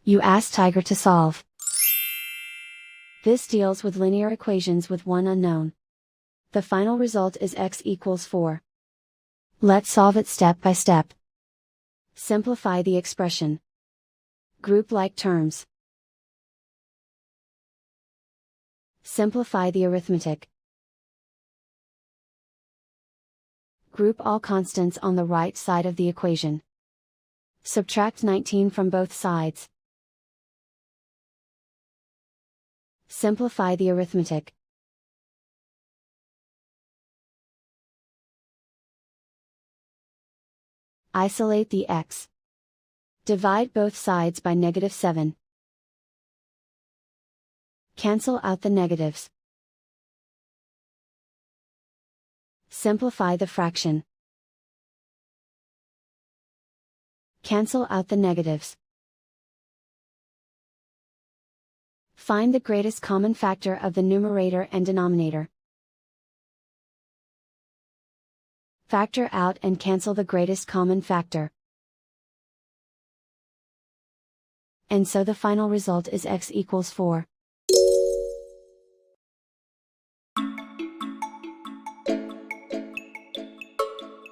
You ask Tiger to solve. This deals with linear equations with one unknown. The final result is x equals 4. Let's solve it step by step. Simplify the expression. Group like terms. Simplify the arithmetic. Group all constants on the right side of the equation. Subtract 19 from both sides. Simplify the arithmetic. Isolate the x. Divide both sides by -7. Cancel out the negatives. Simplify the fraction. Cancel out the negatives. Find the greatest common factor of the numerator and denominator. Factor out and cancel the greatest common factor. And so the final result is x equals 4.